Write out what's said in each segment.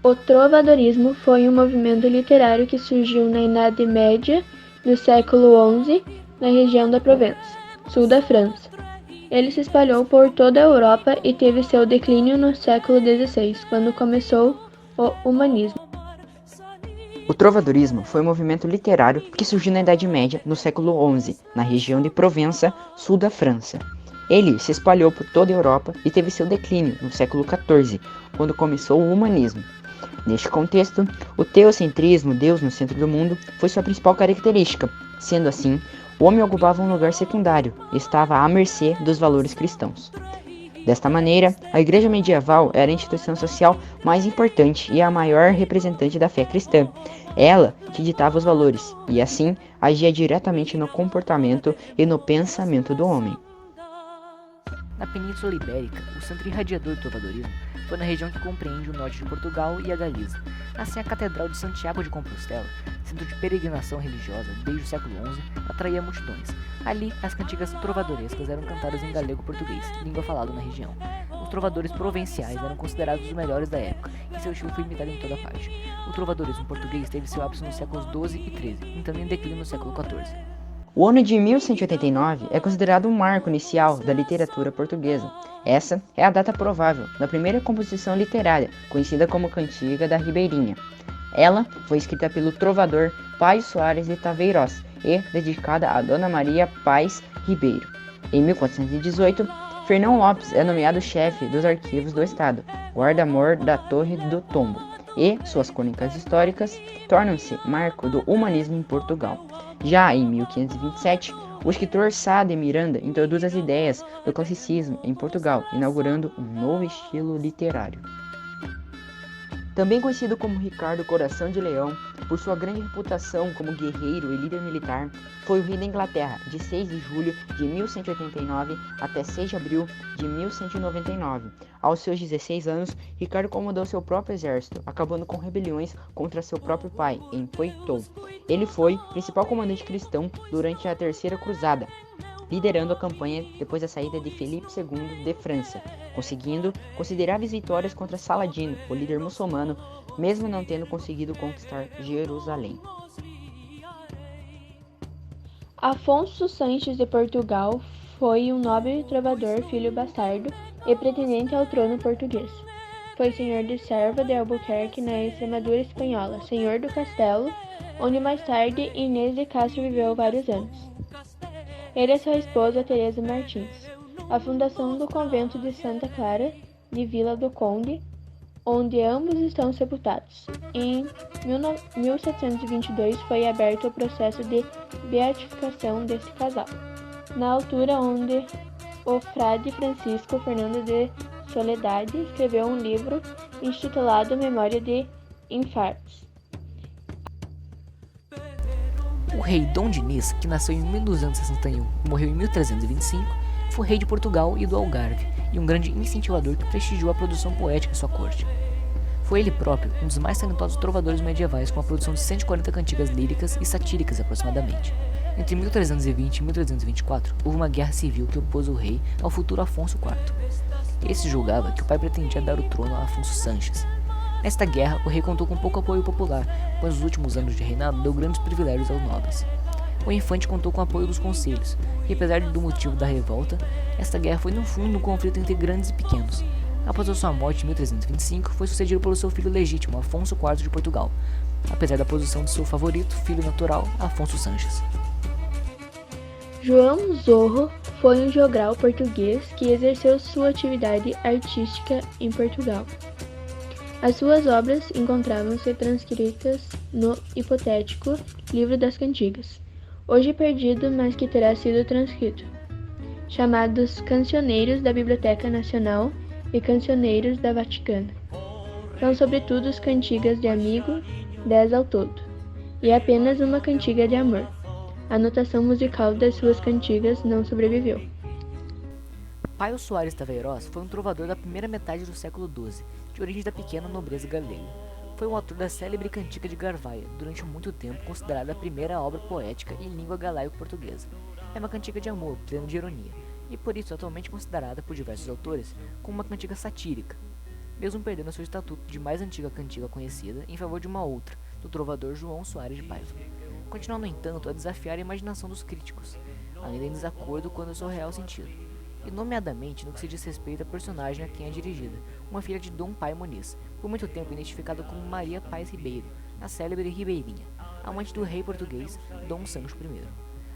O trovadorismo foi um movimento literário que surgiu na Idade Média do século XI na região da Provença, sul da França. Ele se espalhou por toda a Europa e teve seu declínio no século XVI, quando começou o humanismo. O trovadorismo foi um movimento literário que surgiu na Idade Média, no século XI, na região de Provença, sul da França. Ele se espalhou por toda a Europa e teve seu declínio no século XIV, quando começou o humanismo. Neste contexto, o teocentrismo, Deus no centro do mundo, foi sua principal característica. Sendo assim, o homem ocupava um lugar secundário e estava à mercê dos valores cristãos. Desta maneira, a Igreja medieval era a instituição social mais importante e a maior representante da fé cristã. Ela que ditava os valores e, assim, agia diretamente no comportamento e no pensamento do homem. Na Península Ibérica, o centro irradiador do trovadorismo foi na região que compreende o norte de Portugal e a Galiza. Assim, a Catedral de Santiago de Compostela, centro de peregrinação religiosa desde o século XI, atraía multidões. Ali, as cantigas trovadorescas eram cantadas em galego-português, língua falada na região. Os trovadores provenciais eram considerados os melhores da época, e seu estilo foi imitado em toda parte. O trovadorismo português teve seu ápice nos séculos XII e XIII, entrando em declínio no século XIV. O ano de 1189 é considerado um marco inicial da literatura portuguesa. Essa é a data provável da primeira composição literária, conhecida como Cantiga da Ribeirinha. Ela foi escrita pelo trovador Paio Soares de Taveiroz e dedicada a Dona Maria Paz Ribeiro. Em 1418, Fernão Lopes é nomeado chefe dos arquivos do Estado, guarda-mor da Torre do Tombo, e suas crônicas históricas tornam-se marco do humanismo em Portugal. Já em 1527, o escritor Sá de Miranda introduz as ideias do classicismo em Portugal, inaugurando um novo estilo literário. Também conhecido como Ricardo Coração de Leão, por sua grande reputação como guerreiro e líder militar, foi o rei da Inglaterra de 6 de julho de 1189 até 6 de abril de 1199. Aos seus 16 anos, Ricardo comandou seu próprio exército, acabando com rebeliões contra seu próprio pai, em Poitou. Ele foi principal comandante cristão durante a Terceira Cruzada, liderando a campanha depois da saída de Felipe II de França, conseguindo consideráveis vitórias contra Saladino, o líder muçulmano, mesmo não tendo conseguido conquistar Jerusalém. Afonso Sanches de Portugal foi um nobre trovador, filho bastardo e pretendente ao trono português. Foi senhor de Serva de Albuquerque, na Extremadura espanhola, senhor do castelo, onde mais tarde Inês de Castro viveu vários anos. Ele e sua esposa Teresa Martins. A fundação do convento de Santa Clara, de Vila do Conde, onde ambos estão sepultados. Em 1722 foi aberto o processo de beatificação desse casal, na altura onde o frade Francisco Fernando de Soledade escreveu um livro intitulado Memória de Infartos. O rei Dom Dinis, que nasceu em 1261 e morreu em 1325, foi rei de Portugal e do Algarve, e um grande incentivador que prestigiou a produção poética em sua corte. Foi ele próprio um dos mais talentosos trovadores medievais, com a produção de 140 cantigas líricas e satíricas aproximadamente. Entre 1320 e 1324, houve uma guerra civil que opôs o rei ao futuro Afonso IV. Esse julgava que o pai pretendia dar o trono a Afonso Sanches. Nesta guerra, o rei contou com pouco apoio popular, pois nos últimos anos de reinado deu grandes privilégios aos nobres. O infante contou com o apoio dos conselhos, e apesar do motivo da revolta, esta guerra foi no fundo um conflito entre grandes e pequenos. Após a sua morte em 1325, foi sucedido pelo seu filho legítimo, Afonso IV de Portugal, apesar da posição de seu favorito, filho natural, Afonso Sanches. João Zorro foi um jogral português que exerceu sua atividade artística em Portugal. As suas obras encontravam-se transcritas no hipotético Livro das Cantigas, hoje perdido, mas que terá sido transcrito, chamados Cancioneiros da Biblioteca Nacional e Cancioneiros da Vaticana. São sobretudo as cantigas de amigo, 10 ao todo, e apenas uma cantiga de amor. A notação musical das suas cantigas não sobreviveu. Paio Soares Taveiroz foi um trovador da primeira metade do século XII, de origem da pequena nobreza galega. Foi um autor da célebre Cantiga de Garvaia, durante muito tempo considerada a primeira obra poética em língua galaico-portuguesa. É uma cantiga de amor, plena de ironia, e por isso atualmente considerada por diversos autores como uma cantiga satírica. mesmo perdendo seu estatuto de mais antiga cantiga conhecida em favor de uma outra, do trovador João Soares de Paiva. Continua, no entanto, a desafiar a imaginação dos críticos, ainda em desacordo quanto ao seu real sentido, e nomeadamente no que se diz respeito à personagem a quem é dirigida, uma filha de Dom Pai Muniz, por muito tempo identificada como Maria Paz Ribeiro, a célebre Ribeirinha, amante do rei português Dom Sancho I.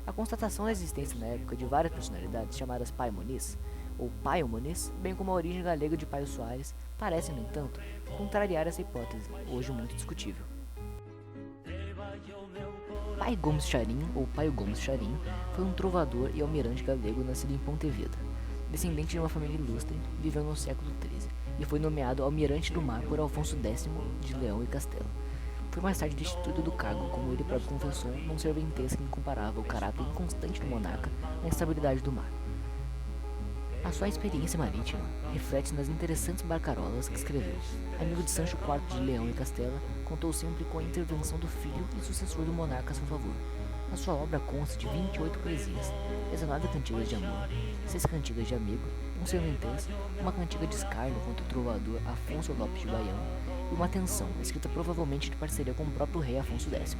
A constatação da existência na época de várias personalidades chamadas Pai Muniz, ou Paio Muniz, bem como a origem galega de Paio Soares, parece, no entanto, contrariar essa hipótese, hoje muito discutível. Pai Gomes Charim, ou Paio Gomes Charim, foi um trovador e almirante galego nascido em Pontevedra. Descendente de uma família ilustre, viveu no século XIII e foi nomeado almirante do mar por Afonso X de Leão e Castelo. Foi mais tarde destituído do cargo, como ele próprio confessou, num serventeiro que incomparava o caráter inconstante do monarca na instabilidade do mar. A sua experiência marítima reflete nas interessantes barcarolas que escreveu. Amigo de Sancho IV de Leão e Castela, contou sempre com a intervenção do filho e sucessor do monarca a seu favor. A sua obra consta de 28 poesias, 19 cantigas de amor, 6 cantigas de amigo, um serventez, uma cantiga de escárnio contra o trovador Afonso Lopes de Baião e uma canção, escrita provavelmente de parceria com o próprio rei Afonso X.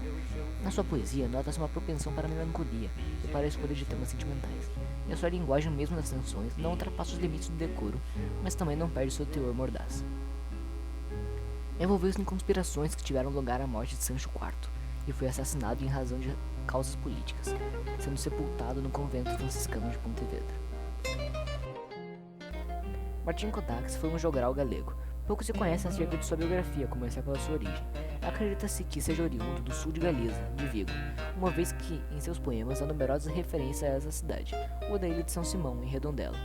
Na sua poesia, nota-se uma propensão para a melancolia e para a escolha de temas sentimentais, e a sua linguagem, mesmo nas canções, não ultrapassa os limites do decoro, mas também não perde seu teor mordaz. Envolveu-se em conspirações que tiveram lugar à morte de Sancho IV, e foi assassinado em razão de causas políticas, sendo sepultado no convento franciscano de Pontevedra. Martim Codax foi um jogral galego. Pouco se conhece acerca de sua biografia, começar pela sua origem. Acredita-se que seja oriundo do sul de Galiza, de Vigo, uma vez que, em seus poemas, há numerosas referências a essa cidade, ou da ilha de São Simão, em Redondela.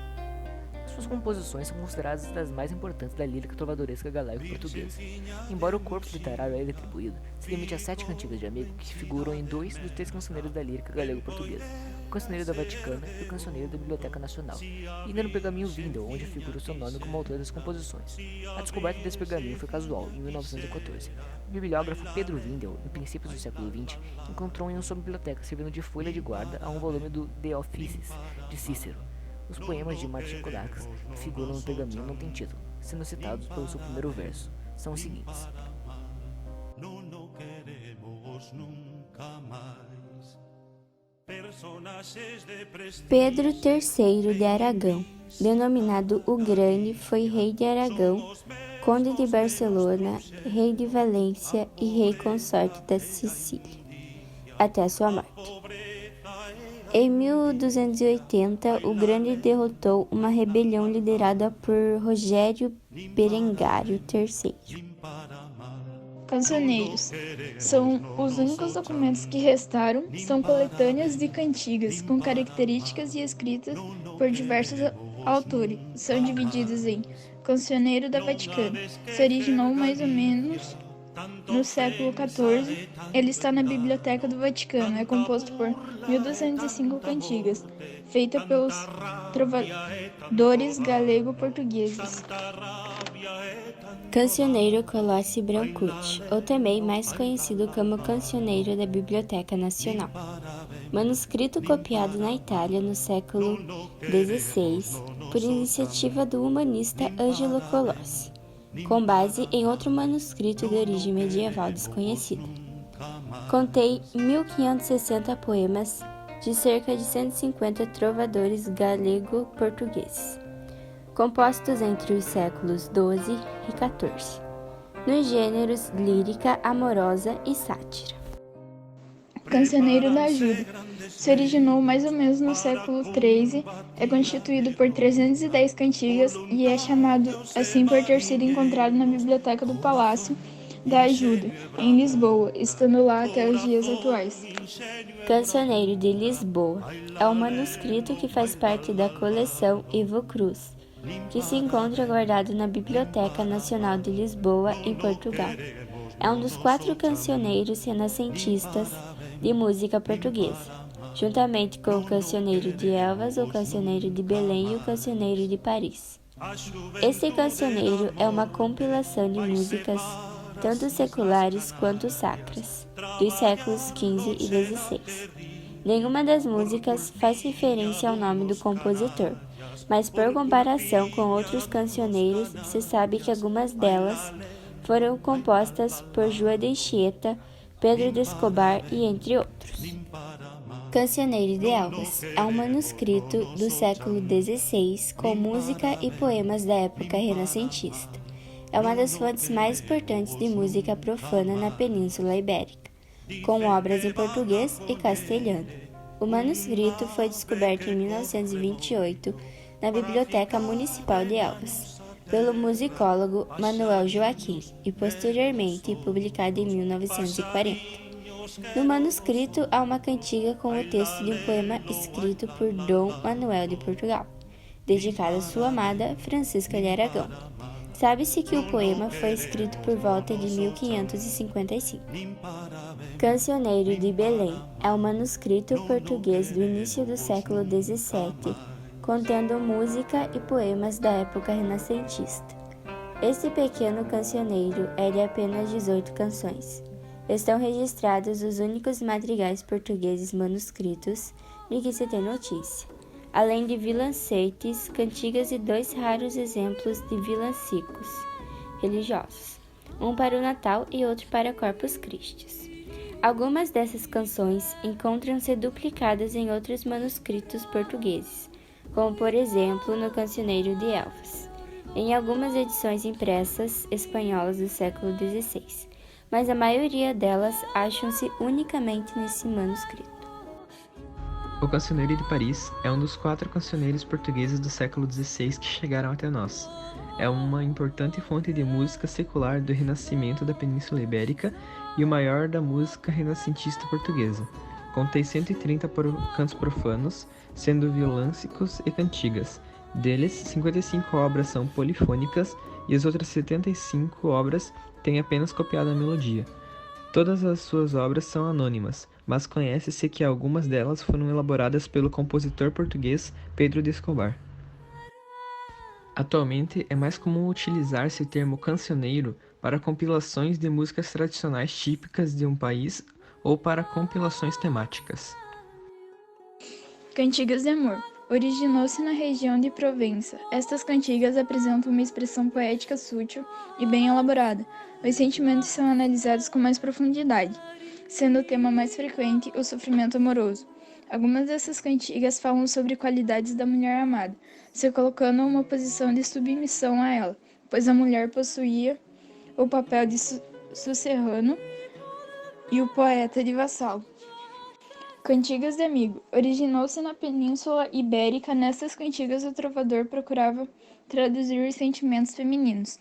Suas composições são consideradas das mais importantes da lírica trovadoresca galego-portuguesa. Embora o corpo literário a ele atribuído se limite a 7 cantigas de amigo que figuram em 2 dos 3 cancioneiros da lírica galego-portuguesa, o Cancioneiro da Vaticana e o Cancioneiro da Biblioteca Nacional, e ainda no pergaminho Windel, onde figura o seu nome como autor das composições. A descoberta desse pergaminho foi casual, em 1914. O bibliógrafo Pedro Windel, em princípios do século XX, encontrou em sua biblioteca servindo de folha de guarda a um volume do De Officiis, de Cícero. Os poemas de Martim Codax que figuram no pergaminho não têm título, sendo citados pelo seu primeiro verso. São os seguintes: Pedro III de Aragão, denominado o Grande, foi rei de Aragão, conde de Barcelona, rei de Valência e rei consorte da Sicília, até a sua morte. Em 1280, o Grande derrotou uma rebelião liderada por Rogério Berengário III. Cancioneiros são os únicos documentos que restaram, são coletâneas de cantigas com características e escritas por diversos autores. São divididos em Cancioneiro da Vaticana. Se originou mais ou menos no século XIV, ele está na Biblioteca do Vaticano. É composto por 1.205 cantigas, feita pelos trovadores galego-portugueses. Cancioneiro Colossi Brancucci, ou também mais conhecido como Cancioneiro da Biblioteca Nacional. Manuscrito copiado na Itália no século XVI, por iniciativa do humanista Angelo Colossi, com base em outro manuscrito de origem medieval desconhecida. Contém 1.560 poemas de cerca de 150 trovadores galego-portugueses, compostos entre os séculos XII e XIV, nos gêneros lírica, amorosa e sátira. Cancioneiro da Ajuda se originou mais ou menos no século XIII, é constituído por 310 cantigas e é chamado assim por ter sido encontrado na biblioteca do Palácio da Ajuda, em Lisboa, estando lá até os dias atuais. Cancioneiro de Lisboa é um manuscrito que faz parte da coleção Ivo Cruz, que se encontra guardado na Biblioteca Nacional de Lisboa, em Portugal. É um dos 4 cancioneiros renascentistas de música portuguesa, juntamente com o Cancioneiro de Elvas, o Cancioneiro de Belém e o Cancioneiro de Paris. Esse cancioneiro é uma compilação de músicas, tanto seculares quanto sacras, dos séculos XV e XVI. Nenhuma das músicas faz referência ao nome do compositor, mas por comparação com outros cancioneiros, se sabe que algumas delas foram compostas por João de Anchieta, Pedro de Escobar e entre outros. Cancioneiro de Elvas é um manuscrito do século XVI com música e poemas da época renascentista. É uma das fontes mais importantes de música profana na Península Ibérica, com obras em português e castelhano. O manuscrito foi descoberto em 1928 na Biblioteca Municipal de Elvas, pelo musicólogo Manuel Joaquim e posteriormente publicado em 1940. No manuscrito há uma cantiga com o texto de um poema escrito por Dom Manuel de Portugal, dedicado à sua amada Francisca de Aragão. Sabe-se que o poema foi escrito por volta de 1555. Cancioneiro de Belém é um manuscrito português do início do século XVII, contendo música e poemas da época renascentista. Este pequeno cancioneiro é de apenas 18 canções. Estão registrados os únicos madrigais portugueses manuscritos de que se tem notícia, além de vilancetes, cantigas e 2 raros exemplos de vilancicos religiosos, um para o Natal e outro para Corpus Christi. Algumas dessas canções encontram-se duplicadas em outros manuscritos portugueses, como por exemplo no Cancioneiro de Elvas, em algumas edições impressas espanholas do século XVI, mas a maioria delas acham-se unicamente nesse manuscrito. O Cancioneiro de Paris é um dos 4 cancioneiros portugueses do século XVI que chegaram até nós. É uma importante fonte de música secular do Renascimento da Península Ibérica e o maior da música renascentista portuguesa. Contém 130 cantos profanos, sendo violâncicos e cantigas. Deles, 55 obras são polifônicas e as outras 75 obras têm apenas copiado a melodia. Todas as suas obras são anônimas, mas conhece-se que algumas delas foram elaboradas pelo compositor português Pedro de Escobar. Atualmente, é mais comum utilizar-se o termo cancioneiro para compilações de músicas tradicionais típicas de um país ou para compilações temáticas. Cantigas de amor. Originou-se na região de Provença. Estas cantigas apresentam uma expressão poética sutil e bem elaborada. Os sentimentos são analisados com mais profundidade, sendo o tema mais frequente o sofrimento amoroso. Algumas dessas cantigas falam sobre qualidades da mulher amada, se colocando em uma posição de submissão a ela, pois a mulher possuía o papel de suzerano e o poeta de vassalo. Cantigas de amigo. Originou-se na Península Ibérica. Nestas cantigas, o trovador procurava traduzir os sentimentos femininos,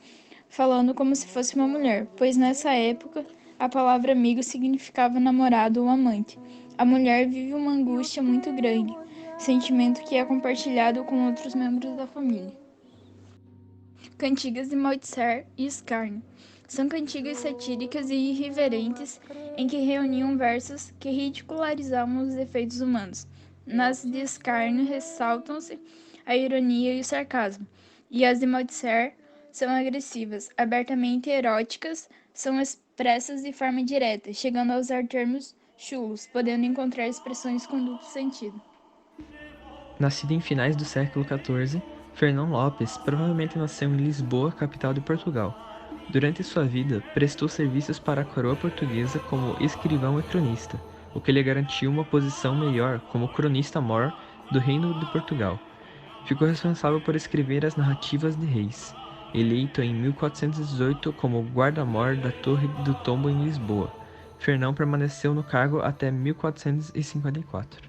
falando como se fosse uma mulher, pois nessa época a palavra amigo significava namorado ou amante. A mulher vive uma angústia muito grande, sentimento que é compartilhado com outros membros da família. Cantigas de Mozart e Escárnio. São cantigas satíricas e irreverentes em que reuniam versos que ridicularizavam os defeitos humanos. Nas de Escárnio ressaltam-se a ironia e o sarcasmo, e as de Mozart são agressivas, abertamente eróticas, são expressas de forma direta, chegando a usar termos chulos, podendo encontrar expressões com duplo sentido. Nascido em finais do século XIV, Fernão Lopes provavelmente nasceu em Lisboa, capital de Portugal. Durante sua vida, prestou serviços para a coroa portuguesa como escrivão e cronista, o que lhe garantiu uma posição melhor como cronista-mor do Reino de Portugal. Ficou responsável por escrever as narrativas de reis, eleito em 1418 como guarda-mor da Torre do Tombo em Lisboa. Fernão permaneceu no cargo até 1454.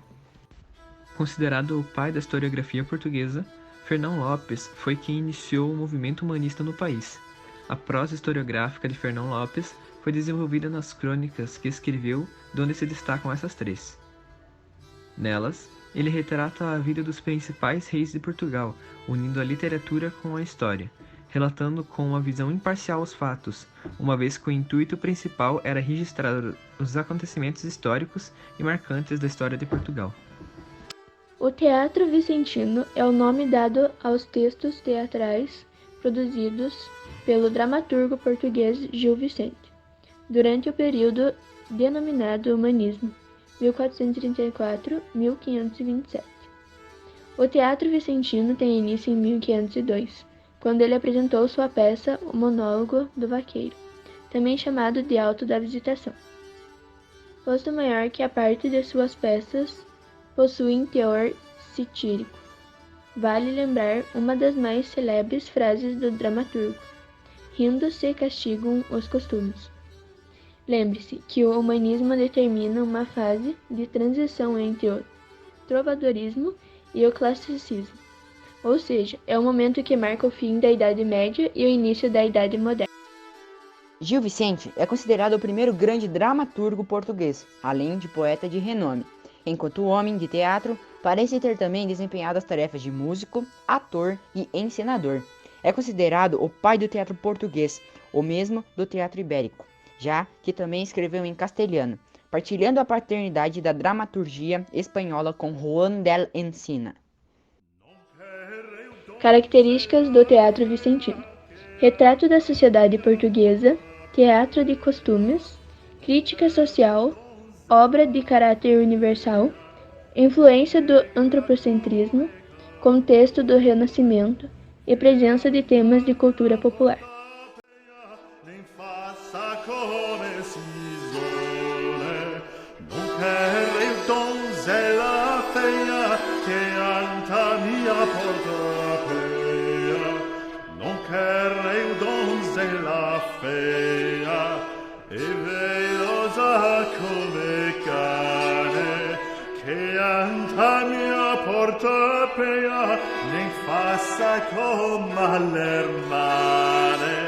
Considerado o pai da historiografia portuguesa, Fernão Lopes foi quem iniciou o movimento humanista no país. A prosa historiográfica de Fernão Lopes foi desenvolvida nas crônicas que escreveu, de onde se destacam essas 3. Nelas, ele retrata a vida dos principais reis de Portugal, unindo a literatura com a história, relatando com uma visão imparcial os fatos, uma vez que o intuito principal era registrar os acontecimentos históricos e marcantes da história de Portugal. O teatro vicentino é o nome dado aos textos teatrais produzidos pelo dramaturgo português Gil Vicente, durante o período denominado Humanismo, 1434-1527. O Teatro Vicentino tem início em 1502, quando ele apresentou sua peça O Monólogo do Vaqueiro, também chamado de Auto da Visitação. Posto maior que a parte de suas peças possuem teor satírico. Vale lembrar uma das mais celebres frases do dramaturgo: rindo se castigam os costumes. Lembre-se que o humanismo determina uma fase de transição entre o trovadorismo e o classicismo, ou seja, é o momento que marca o fim da Idade Média e o início da Idade Moderna. Gil Vicente é considerado o primeiro grande dramaturgo português, além de poeta de renome, enquanto o homem de teatro parece ter também desempenhado as tarefas de músico, ator e encenador. É considerado o pai do teatro português, o mesmo do teatro ibérico, já que também escreveu em castelhano, partilhando a paternidade da dramaturgia espanhola com Juan del Encina. Características do Teatro Vicentino: retrato da sociedade portuguesa, teatro de costumes, crítica social, obra de caráter universal, influência do antropocentrismo, contexto do Renascimento e presença de temas de cultura popular. Nem faça como l'ermane